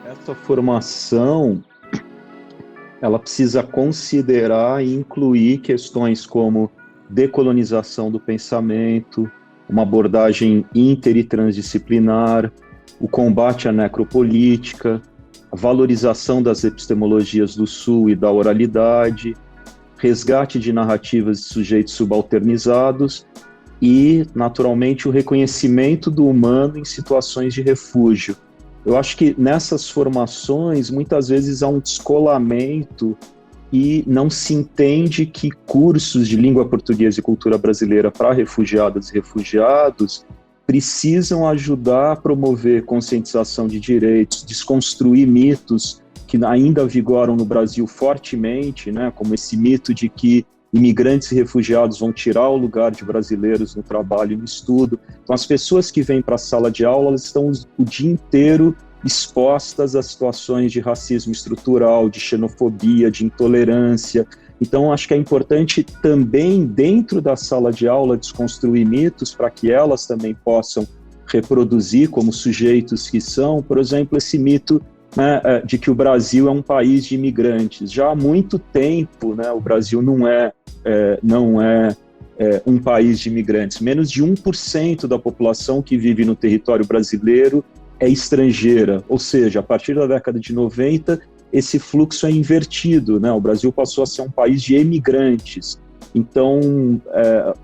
Essa formação, ela precisa considerar e incluir questões como decolonização do pensamento, uma abordagem inter e transdisciplinar, o combate à necropolítica, a valorização das epistemologias do Sul e da oralidade, resgate de narrativas de sujeitos subalternizados e, naturalmente, o reconhecimento do humano em situações de refúgio. Eu acho que nessas formações, muitas vezes há um descolamento e não se entende que cursos de língua portuguesa e cultura brasileira para refugiadas e refugiados precisam ajudar a promover conscientização de direitos, desconstruir mitos que ainda vigoram no Brasil fortemente, né, como esse mito de que imigrantes e refugiados vão tirar o lugar de brasileiros no trabalho e no estudo. Então, as pessoas que vêm para a sala de aula, elas estão o dia inteiro expostas a situações de racismo estrutural, de xenofobia, de intolerância. Então, acho que é importante também, dentro da sala de aula, desconstruir mitos para que elas também possam reproduzir como sujeitos que são, por exemplo, esse mito, né, de que o Brasil é um país de imigrantes. Já há muito tempo, né, o Brasil não é um país de imigrantes. Menos de 1% da população que vive no território brasileiro é estrangeira, ou seja, a partir da década de 90, esse fluxo é invertido, né? O Brasil passou a ser um país de emigrantes. Então,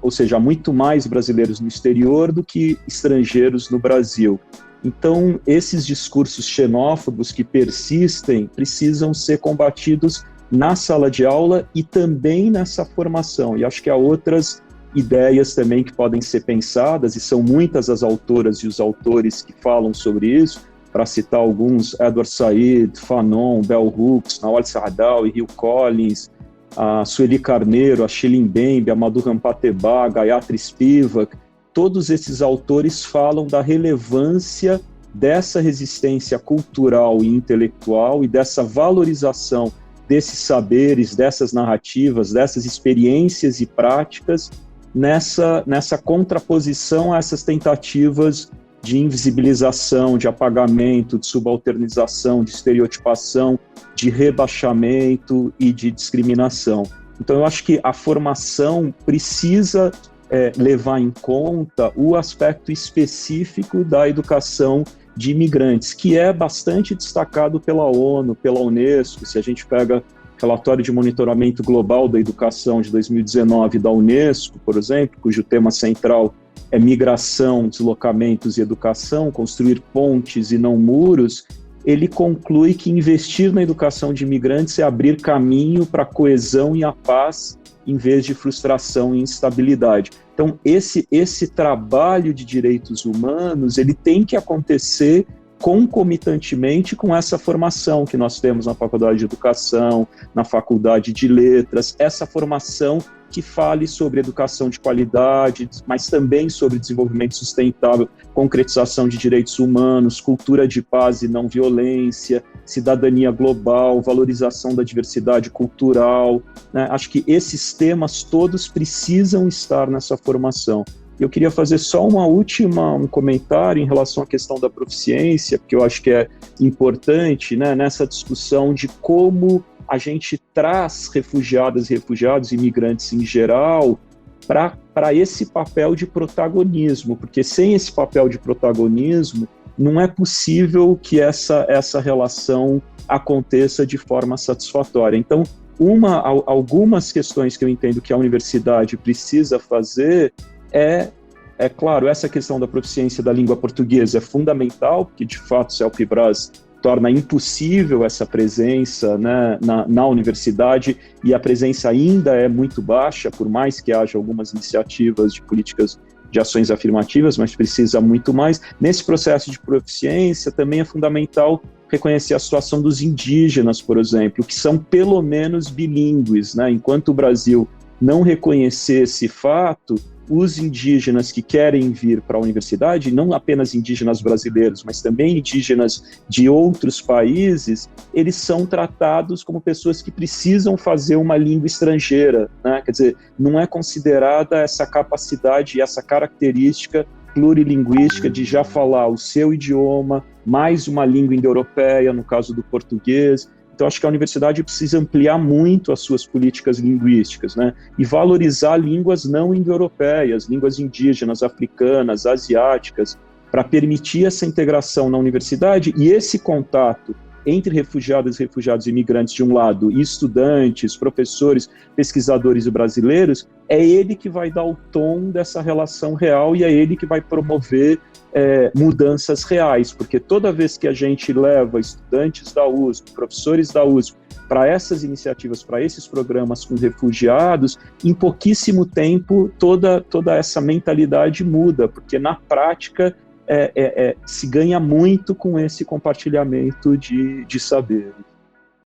ou seja, há muito mais brasileiros no exterior do que estrangeiros no Brasil. Então, esses discursos xenófobos que persistem precisam ser combatidos na sala de aula e também nessa formação. E acho que há outras ideias também que podem ser pensadas, e são muitas as autoras e os autores que falam sobre isso, para citar alguns: Edward Said, Fanon, Bell Hooks, Nawal Saadawi, Hill Collins, a Sueli Carneiro, a Shilin Bembe, a Madhu Rampateba, a Gayatri Spivak. Todos esses autores falam da relevância dessa resistência cultural e intelectual e dessa valorização desses saberes, dessas narrativas, dessas experiências e práticas nessa contraposição a essas tentativas de invisibilização, de apagamento, de subalternização, de estereotipação, de rebaixamento e de discriminação. Então, eu acho que a formação precisa levar em conta o aspecto específico da educação de imigrantes, que é bastante destacado pela ONU, pela Unesco. Se a gente pega relatório de monitoramento global da educação de 2019 da Unesco, por exemplo, cujo tema central é migração, deslocamentos e educação, construir pontes e não muros, ele conclui que investir na educação de imigrantes é abrir caminho para a coesão e a paz, em vez de frustração e instabilidade. Então, esse trabalho de direitos humanos, ele tem que acontecer concomitantemente com essa formação que nós temos na Faculdade de Educação, na Faculdade de Letras, essa formação que fale sobre educação de qualidade, mas também sobre desenvolvimento sustentável, concretização de direitos humanos, cultura de paz e não violência, cidadania global, valorização da diversidade cultural, né? Acho que esses temas todos precisam estar nessa formação. Eu queria fazer só um comentário em relação à questão da proficiência, porque eu acho que é importante, né, nessa discussão de como a gente traz refugiadas e refugiados, imigrantes em geral, para esse papel de protagonismo, porque sem esse papel de protagonismo, não é possível que essa relação aconteça de forma satisfatória. Então, algumas questões que eu entendo que a universidade precisa fazer é claro, essa questão da proficiência da língua portuguesa é fundamental, porque de fato o CELPE-BRAS torna impossível essa presença, né, na universidade, e a presença ainda é muito baixa, por mais que haja algumas iniciativas de políticas de ações afirmativas, mas precisa muito mais. Nesse processo de proficiência também é fundamental reconhecer a situação dos indígenas, por exemplo, que são pelo menos bilíngues, né? Enquanto o Brasil não reconhecer esse fato, os indígenas que querem vir para a universidade, não apenas indígenas brasileiros, mas também indígenas de outros países, eles são tratados como pessoas que precisam fazer uma língua estrangeira, né? Quer dizer, não é considerada essa capacidade e essa característica plurilinguística, de já falar o seu idioma, mais uma língua indo-europeia, no caso do português. Então, acho que a universidade precisa ampliar muito as suas políticas linguísticas, né? E valorizar línguas não indo-europeias, línguas indígenas, africanas, asiáticas, para permitir essa integração na universidade e esse contato entre refugiados e imigrantes de um lado, e estudantes, professores, pesquisadores e brasileiros, é ele que vai dar o tom dessa relação real e é ele que vai promover mudanças reais, porque toda vez que a gente leva estudantes da USP, professores da USP, para essas iniciativas, para esses programas com refugiados, em pouquíssimo tempo toda essa mentalidade muda, porque na prática se ganha muito com esse compartilhamento de saberes.